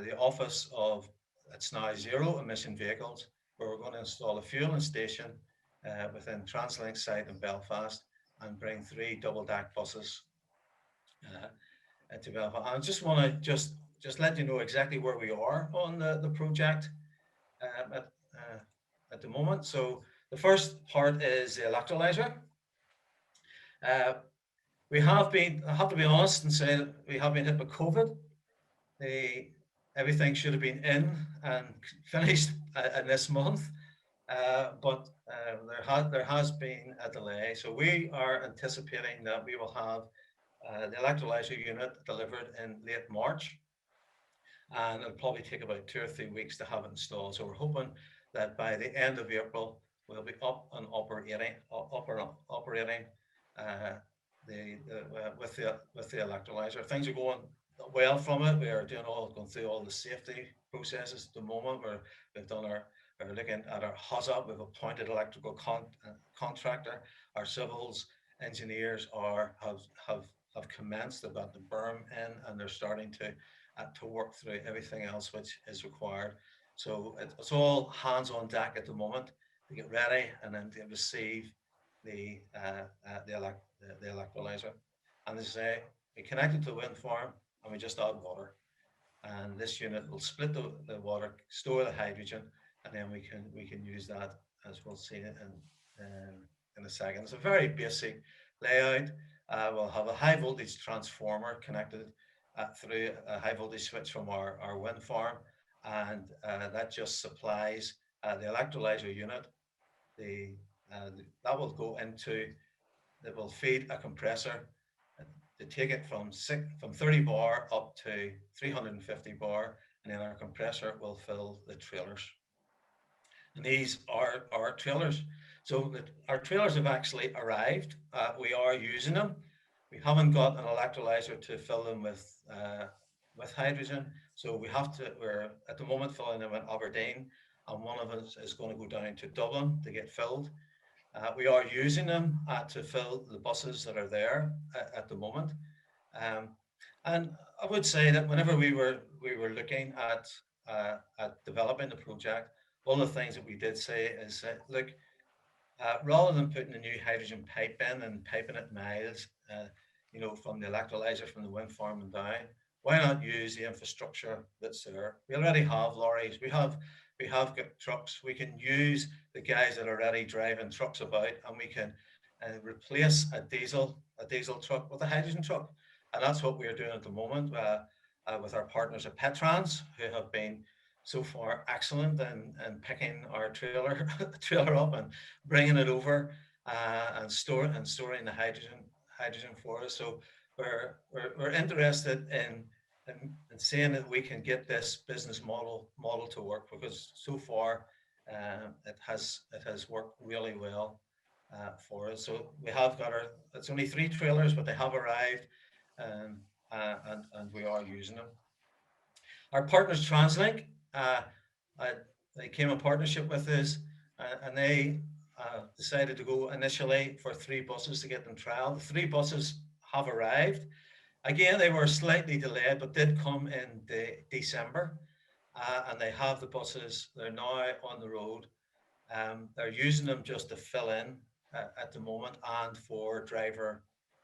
S3: the Office of, it's now Zero Emission Vehicles, where we're going to install a fueling station within TransLink site in Belfast and bring 3 double-deck buses into Belfast. I just want to just let you know exactly where we are on the project at the moment. So the first part is the electrolyzer. I have to be honest and say that we have been hit by COVID. Everything should have been in and finished in this month, but there has been a delay. So we are anticipating that we will have the electrolyzer unit delivered in late March, and it'll probably take about 2 or 3 weeks to have it installed. So we're hoping that by the end of April, we'll be up and operating with the electrolyzer. Things are going well from it. We are going through all the safety processes at the moment. We're looking at our HOSOP. We've appointed electrical contractor. Our civils engineers have commenced about the berm in, and they're starting to work through everything else which is required. So it's all hands on deck at the moment to get ready and then to receive the electrolyzer. And as I say, we connect it to the wind farm and we just add water. And this unit will split the water, store the hydrogen, and then we can use that, as we'll see in a second. It's a very basic layout. We'll have a high voltage transformer connected through a high voltage switch from our wind farm, and that just supplies the electrolyzer unit. That will go into, that will feed a compressor to take it from 30 bar up to 350 bar, and then our compressor will fill the trailers. And these are our trailers. So our trailers have actually arrived. We are using them. We haven't got an electrolyzer to fill them with hydrogen, so we're at the moment filling them in Aberdeen, and one of us is going to go down to Dublin to get filled. We are using them to fill the buses that are there at the moment. And I would say that whenever we were looking at developing the project, one of the things that we did say is that, look, rather than putting a new hydrogen pipe in and piping it miles, from the electrolyzer from the wind farm and down, why not use the infrastructure that's there? We already have lorries. We have got trucks. We can use the guys that are already driving trucks about, and we can replace a diesel truck with a hydrogen truck. And that's what we're doing at the moment with our partners at Petrans, who have been so far excellent in picking our trailer up and bringing it over. and storing the hydrogen for us. So we're interested in seeing that we can get this business model to work, because so far it has worked really well for us. So we have got it's only 3 trailers, but they have arrived, and we are using them. Our partners, TransLink, they came in partnership with us, and they decided to go initially for 3 buses to get them trial. The 3 buses have arrived. Again, they were slightly delayed, but did come in December, and they have the buses. They're now on the road. They're using them just to fill in at the moment, and for driver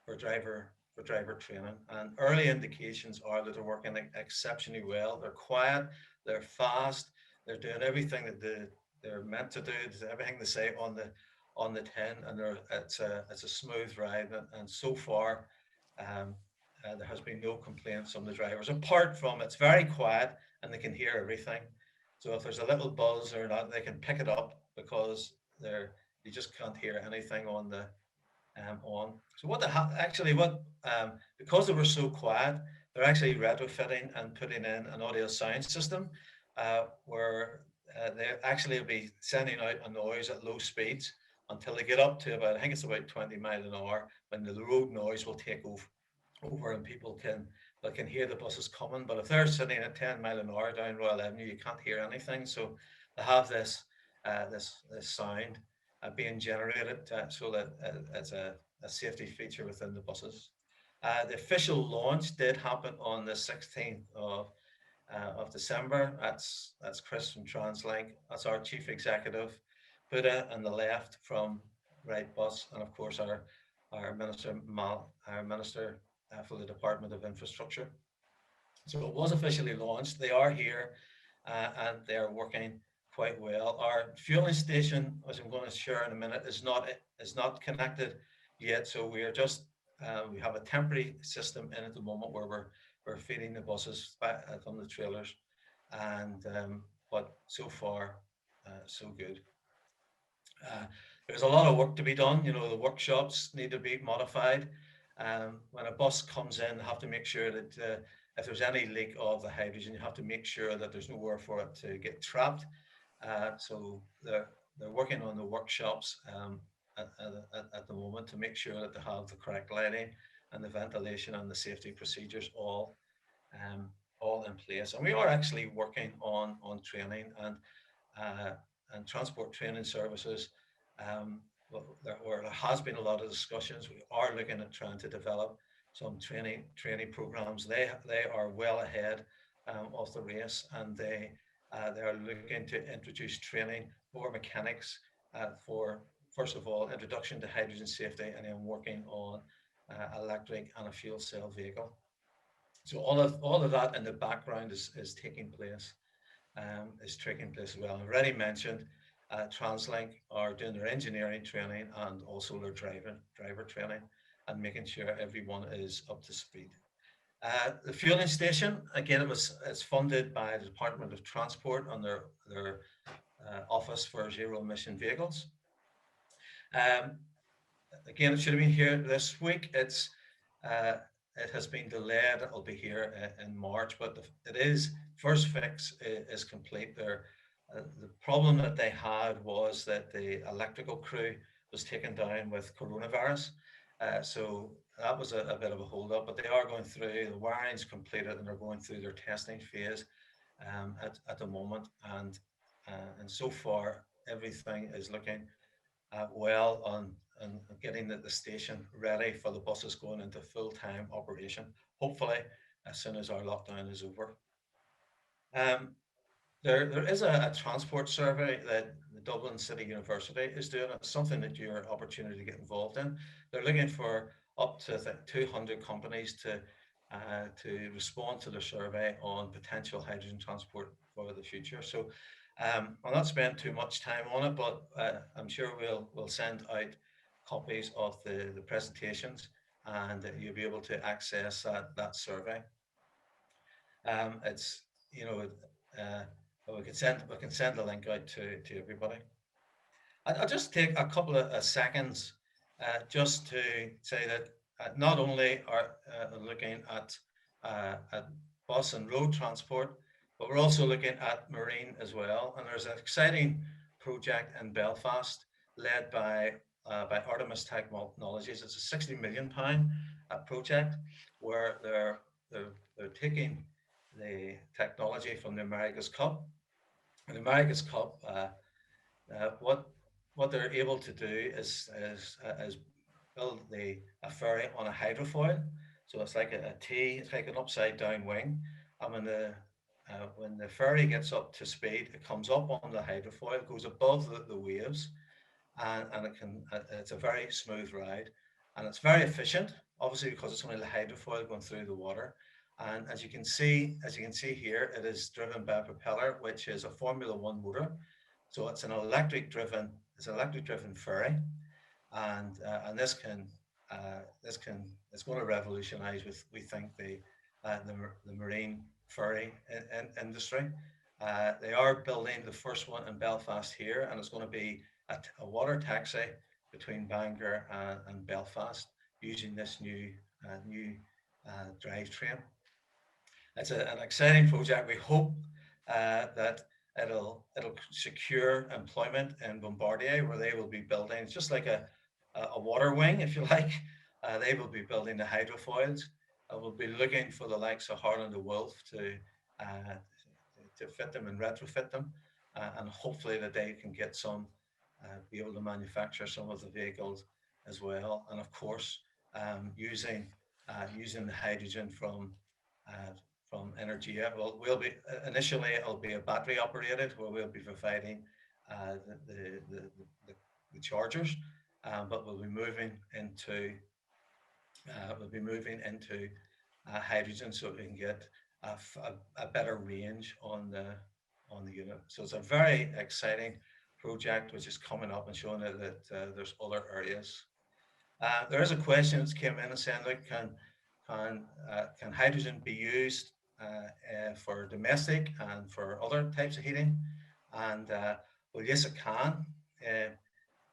S3: training. And early indications are that they're working exceptionally well. They're quiet, they're fast, they're doing everything that they're meant to do, everything they say on the tin, and it's a smooth ride. And so far, there has been no complaints from the drivers, apart from it's very quiet and they can hear everything. So if there's a little buzz or not, they can pick it up, because you just can't hear anything on the on. So because they were so quiet, they're actually retrofitting and putting in an audio sound system, where they actually will be sending out a noise at low speeds until they get up to about, I think it's about 20 miles an hour, when the road noise will take over and people can hear the buses coming. But if they're sitting at 10 miles an hour down Royal Avenue, you can't hear anything. So they have this sound being generated, so that it's a safety feature within the buses. The official launch did happen on the 16th of December. That's Chris from TransLink. That's our chief executive. Buddha on the left from Wrightbus, and of course our minister for the Department of Infrastructure. So it was officially launched. They are here, and they are working quite well. Our fueling station, as I'm going to share in a minute, is not connected yet. So we are just we have a temporary system in at the moment where we're feeding the buses back from the trailers, and but so far so good. There's a lot of work to be done. The workshops need to be modified. When a bus comes in, you have to make sure that if there's any leak of the hydrogen, you have to make sure that there's nowhere for it to get trapped. So they're working on the workshops at the moment to make sure that they have the correct lighting and the ventilation and the safety procedures all in place. And we are actually working on training and transport training services. There has been a lot of discussions. We are looking at trying to develop some training programs. They are well ahead of the race, and they are looking to introduce training for mechanics for, first of all, introduction to hydrogen safety, and then working on electric and a fuel cell vehicle. So all of that in the background is taking place. As well. I've already mentioned TransLink are doing their engineering training and also their driver training, and making sure everyone is up to speed. The fueling station, again, it's funded by the Department of Transport on their Office for Zero Emission Vehicles. Again, it should have been here this week. It has been delayed. It'll be here in March, but it is first fix is complete. The problem that they had was that the electrical crew was taken down with coronavirus. So that was a bit of a hold up, but they are going through, the wiring's completed, and they're going through their testing phase at the moment. And so far, everything is looking well on getting the station ready for the buses going into full-time operation, hopefully as soon as our lockdown is over. There is a transport survey that the Dublin City University is doing. It's something that you're an opportunity to get involved in. They're looking for up to 200 companies to respond to the survey on potential hydrogen transport for the future. So I'll not spend too much time on it, but I'm sure we'll send out copies of the presentations, and you'll be able to access that survey. It's we can send the link out to everybody. I'll just take a couple of seconds just to say that not only are looking at bus and road transport, but we're also looking at marine as well. And there's an exciting project in Belfast led by Artemis Technologies. It's a £60 million project where they're taking the technology from the America's Cup. And the America's Cup, what they're able to do is build a ferry on a hydrofoil. So it's like a T, it's like an upside down wing. And when the ferry gets up to speed, it comes up on the hydrofoil, goes above the waves, and it's a very smooth ride, and it's very efficient, obviously because it's only the hydrofoil going through the water. And as you can see here, it is driven by a propeller, which is a Formula One motor. So it's an electric driven ferry, and it's going to revolutionise, we think, the marine ferry industry. They are building the first one in Belfast here, and it's going to be a water taxi between Bangor and Belfast using this new drivetrain. It's an exciting project. We hope that it'll secure employment in Bombardier, where they will be building. It's just like a water wing, if you like. They will be building the hydrofoils. We'll be looking for the likes of Harland and Wolff to fit them and retrofit them, and hopefully that they can get some, be able to manufacture some of the vehicles as well. And of course, using the hydrogen from Energia. Well, initially it'll be a battery operated, where we'll be providing the chargers, but we'll be moving into hydrogen, so we can get a better range on the unit. So it's a very exciting project which is coming up and showing that there's other areas. There is a question that's came in and saying, look, can hydrogen be used for domestic and for other types of heating? And well, yes, it can.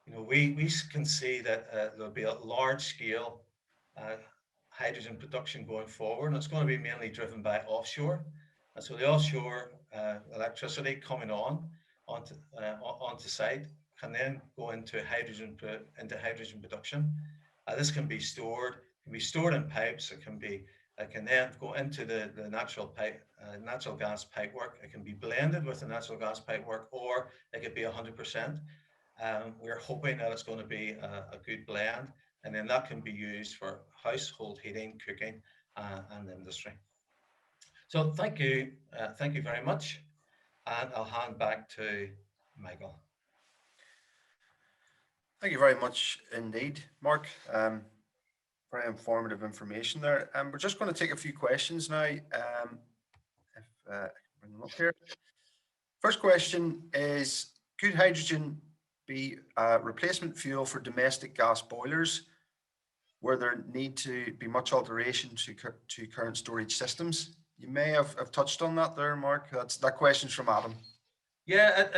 S3: We can see that there'll be a large scale hydrogen production going forward, and it's going to be mainly driven by offshore. And so the offshore electricity coming onto site can then go into hydrogen production. This can be stored in pipes. It can then go into the natural gas pipework. It can be blended with the natural gas pipework, or it could be 100%. We're hoping that it's going to be a good blend, and then that can be used for household heating, cooking, and industry. So thank you very much, and I'll hand back to Michael.
S1: Thank you very much indeed, Mark. Very informative information there. We're just going to take a few questions now. If I can bring them up here. First question is, could hydrogen be a replacement fuel for domestic gas boilers, where there need to be much alteration to current storage systems? You may have touched on that there, Mark. That question's from Adam.
S3: Yeah,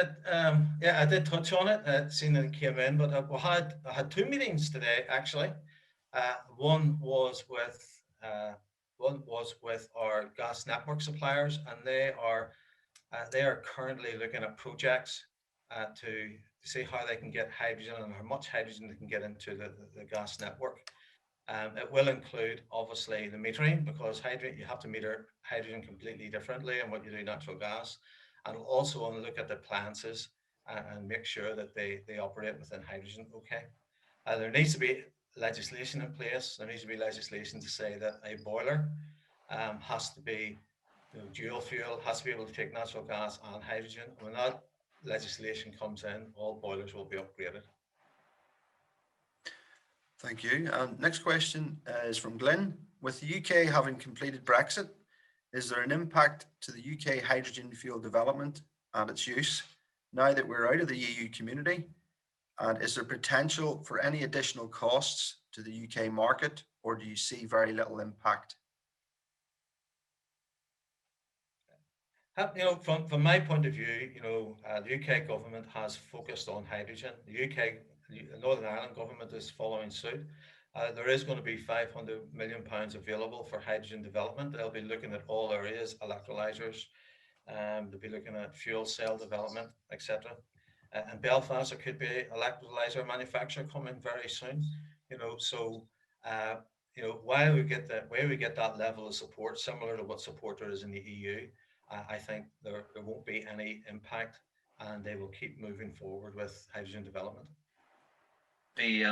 S3: I did touch on it. Seen that it came in, but I had two meetings today actually. One was with our gas network suppliers, and they are currently looking at projects to see how they can get hydrogen and how much hydrogen they can get into the gas network. It will include obviously the metering, because you have to meter hydrogen completely differently than what you do natural gas, and we'll also want to look at the appliances and make sure that they operate within hydrogen. Okay, there needs to be legislation in place. There needs to be legislation to say that a boiler has to be dual fuel, has to be able to take natural gas and hydrogen. When that legislation comes in, all boilers will be upgraded.
S1: Thank you. And next question is from Glenn. With the UK having completed Brexit, is there an impact to the UK hydrogen fuel development and its use now that we're out of the EU community? And is there potential for any additional costs to the UK market, or do you see very little impact?
S3: From my point of view, the UK government has focused on hydrogen. The Northern Ireland government is following suit. There is going to be £500 million available for hydrogen development. They'll be looking at all areas, electrolyzers, they'll be looking at fuel cell development, etc. In Belfast, there could be an electrolyzer manufacturer coming very soon. So while we get that level of support, similar to what support there is in the EU, I think there won't be any impact, and they will keep moving forward with hydrogen development.
S2: A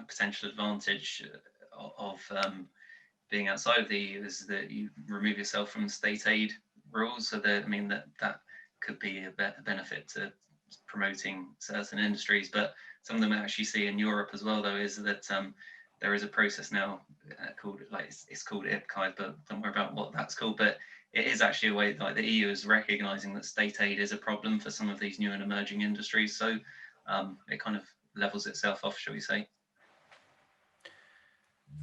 S2: potential advantage of being outside of the EU is that you remove yourself from state aid rules. So that could be a benefit to promoting certain industries. But some of them I actually see in Europe as well, though, is that there is a process now called it's called IRTE, but don't worry about what that's called. But it is actually a way the EU is recognizing that state aid is a problem for some of these new and emerging industries. So it kind of levels itself off, shall we say.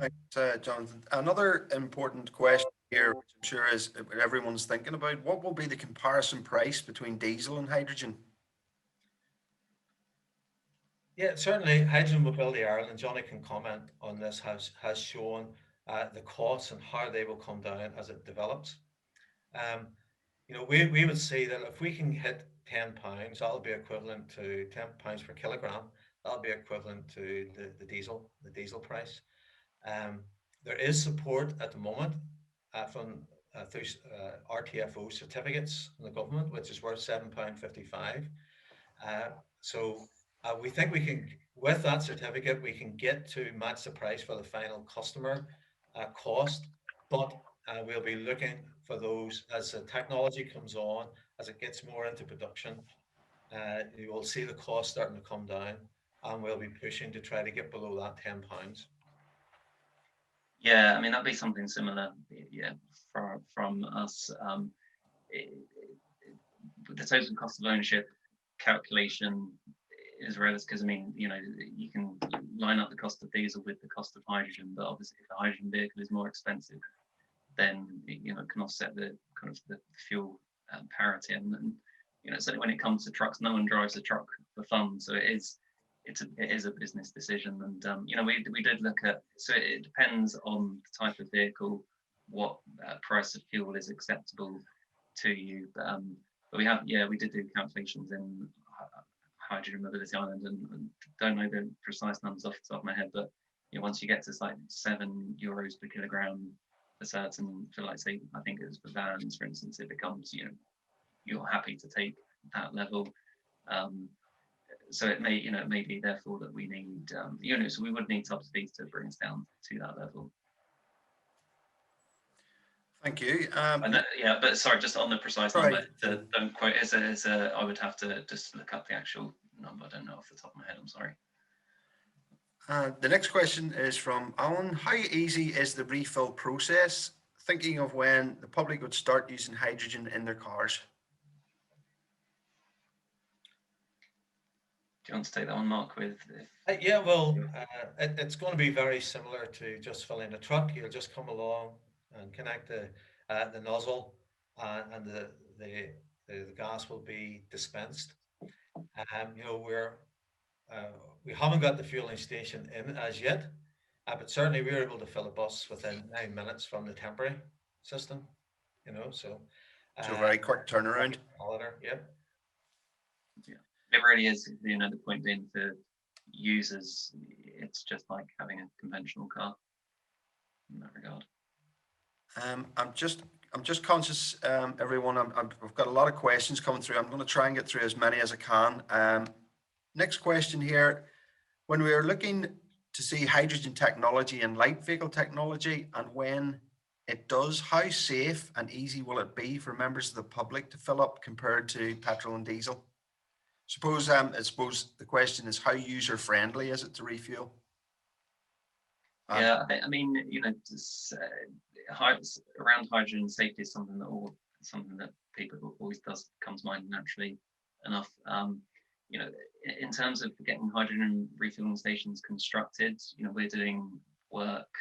S1: Thanks, Jonathan. Another important question here, which I'm sure is what everyone's thinking about: what will be the comparison price between diesel and hydrogen?
S3: Yeah, certainly Hydrogen Mobility Ireland, Johnny can comment on this, has shown the costs and how they will come down as it develops. We would say that if we can hit £10, that'll be equivalent to £10 per kilogram. That'll be equivalent to the diesel price. There is support at the moment from through RTFO certificates from the government, which is worth £7.55. So we think we can, with that certificate, we can get to match the price for the final customer cost, but we'll be looking for those as the technology comes on, as it gets more into production. You will see the cost starting to come down, and we'll be pushing to try to get below that £10.
S2: Yeah, I mean, that'd be something similar. Yeah, from us. The total cost of ownership calculation is relative, because I mean, you can line up the cost of diesel with the cost of hydrogen, but obviously if the hydrogen vehicle is more expensive, then it can offset the kind of the fuel parity. And certainly when it comes to trucks, no one drives a truck for fun, so it is a business decision. And we did look at, so it depends on the type of vehicle, what price of fuel is acceptable to you. But we did do calculations in Hydrogen Mobility Ireland, and don't know the precise numbers off the top of my head, but once you get to like €7 per kilogram for certain, for like say, I think it was for vans, for instance, it becomes you're happy to take that level. So it may be therefore that we need so we would need subsidies to bring us down to that level.
S1: Thank you.
S2: But sorry, just on the precise number, don't quote I would have to just look up the actual number. I don't know off the top of my head. I'm sorry.
S1: The next question is from Alan. How easy is the refill process? Thinking of when the public would start using hydrogen in their cars.
S2: Do you want to take that one, Mark?
S3: It's going to be very similar to just filling a truck. You'll just come along and connect the nozzle, and the gas will be dispensed. We haven't got the fueling station in as yet, but certainly we were able to fill a bus within 9 minutes from the temporary system. So
S1: very quick turnaround.
S3: Yeah.
S2: It really is. The point being for users, it's just like having a conventional car in that regard.
S1: I'm just conscious, everyone. I've got a lot of questions coming through. I'm going to try and get through as many as I can. Next question here: when we are looking to see hydrogen technology and light vehicle technology, and when it does, how safe and easy will it be for members of the public to fill up compared to petrol and diesel? I suppose the question is, how user friendly is it to refuel?
S2: Yeah, I mean, around hydrogen safety is something that people always comes to mind naturally enough. In terms of getting hydrogen refueling stations constructed, we're doing work.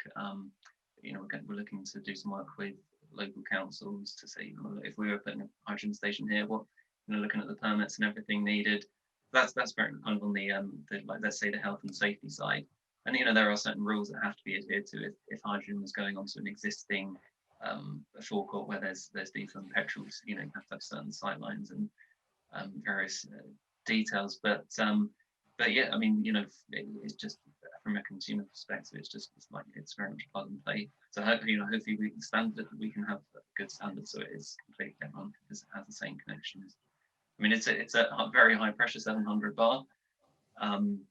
S2: We're looking to do some work with local councils to say, you know, if we were putting a hydrogen station here, what, you know, looking at the permits and everything needed. That's very kind of on the like, let's say, the health and safety side. And, you know, there are certain rules that have to be adhered to if hydrogen was going onto an existing forecourt where there's diesel and petrols. You know, you have to have certain sightlines and various details. But yeah, I mean, you know, it's just from a consumer perspective, it's very much plug and play. So hopefully we can we can have a good standard so it is completely everyone because it has the same connections. I mean, it's a very high pressure 700 bar.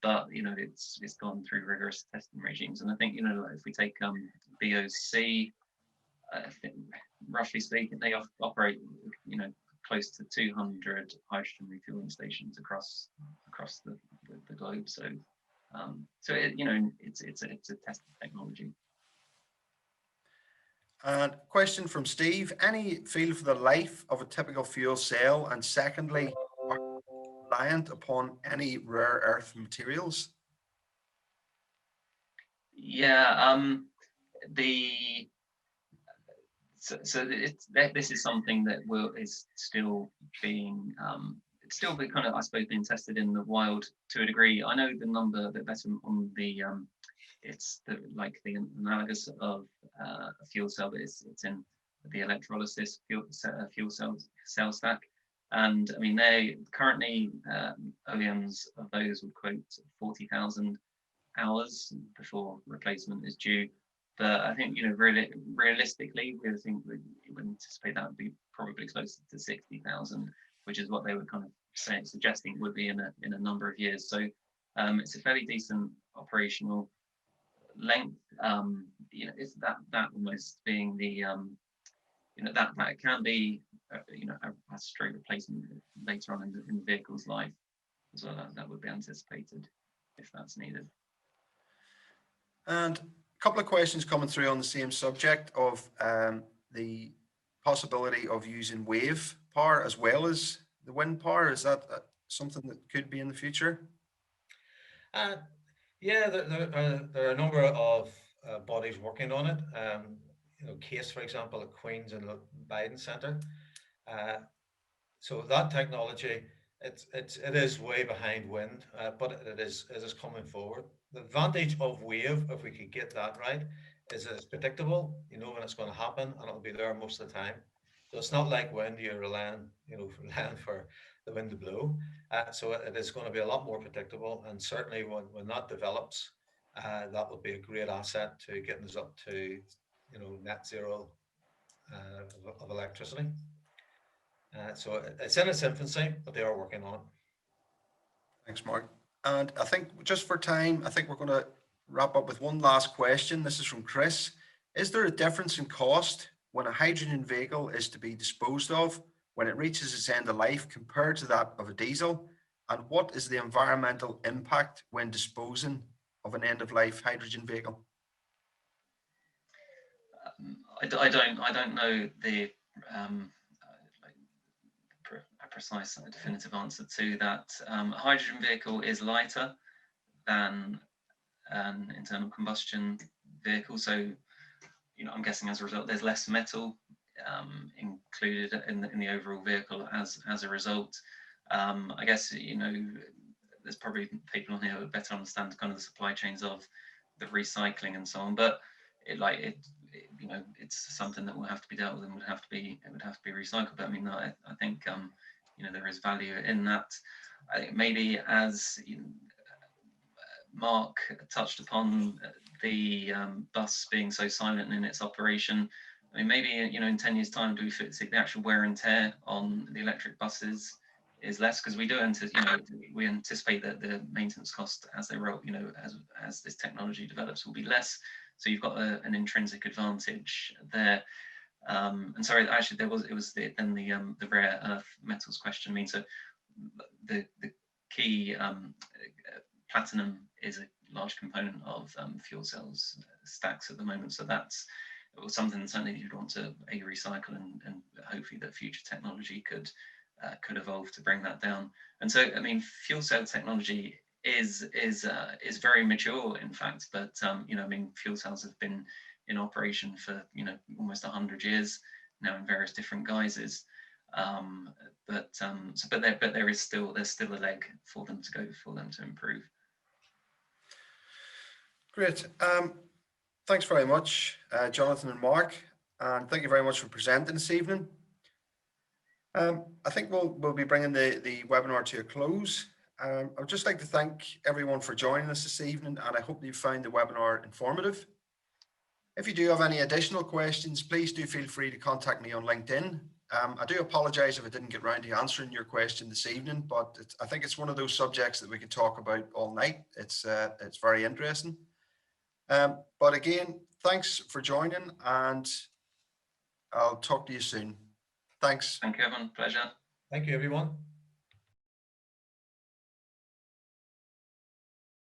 S2: But you know, it's gone through rigorous testing regimes, and I think, you know, if we take BOC, I think, roughly speaking, they operate, you know, close to 200 hydrogen refueling stations across the globe. So you know, it's a tested technology.
S1: And question from Steve: any feel for the life of a typical fuel cell? And secondly, are you reliant upon any rare earth materials?
S2: Yeah, this is something that is still being kind of, I suppose, being tested in the wild to a degree. I know the number a bit better on the it's like the analogous of a fuel cell, but it's in the electrolysis fuel cell stack. And I mean, they currently OEMs of those would quote 40,000 hours before replacement is due. But I think, you know, really realistically, we would anticipate that would be probably closer to 60,000, which is what they were kind of suggesting would be in a number of years. So it's a fairly decent operational length. You know, it's that almost being the you know, that can be you know, a straight replacement later on in the vehicle's life as well. That would be anticipated if that's needed.
S1: And a couple of questions coming through on the same subject of the possibility of using wave power as well as the wind power. Is that something that could be in the future?
S3: Yeah, there are a number of bodies working on it. You know, CASE, for example, at Queen's and the Biden Centre. So that technology, it is way behind wind, but it is coming forward. The advantage of wave, if we could get that right, is it's predictable. You know when it's going to happen, and it'll be there most of the time. So it's not like wind, you're relying for the wind to blow. So it is going to be a lot more predictable, and certainly when that develops, that will be a great asset to getting us up to, you know, net zero of electricity. So it's in its infancy, but they are working on it.
S1: Thanks, Mark. And I think just for time, I think we're going to wrap up with one last question. This is from Chris. Is there a difference in cost when a hydrogen vehicle is to be disposed of when it reaches its end of life compared to that of a diesel? And what is the environmental impact when disposing of an end of life hydrogen vehicle?
S2: I don't know the a precise definitive answer to that. A hydrogen vehicle is lighter than an internal combustion vehicle, so, you know, I'm guessing as a result there's less metal included in the overall vehicle as a result. I guess, you know, there's probably people on here who better understand kind of the supply chains of the recycling and so on, but you know, it's something that will have to be dealt with and would have to be recycled. But I mean, I think you know, there is value in that. I think maybe, as you know, Mark touched upon, the bus being so silent in its operation. I mean, maybe, you know, in 10 years' time, do we see the actual wear and tear on the electric buses is less? Because we do we anticipate that the maintenance cost as they roll, you know, as this technology develops, will be less. So you've got an intrinsic advantage there. And sorry, actually, it was the rare earth metals question. I mean, so the key platinum is a large component of fuel cells stacks at the moment. So that's something certainly you'd want to recycle, and hopefully that future technology could evolve to bring that down. And so, I mean, fuel cell technology is very mature, in fact. But you know, I mean, fuel cells have been in operation for, you know, almost 100 years. now in various different guises. But there's still a leg for them to go, for them to improve.
S1: Great. Thanks very much, Jonathan and Mark, and thank you very much for presenting this evening. I think we'll be bringing the webinar to a close. I'd just like to thank everyone for joining us this evening, and I hope you found the webinar informative. If you do have any additional questions, please do feel free to contact me on LinkedIn. I do apologize if I didn't get around to answering your question this evening, but I think it's one of those subjects that we could talk about all night. It's very interesting. But again, thanks for joining, and I'll talk to you soon. Thanks.
S2: Thank you, everyone. Pleasure.
S3: Thank you, everyone.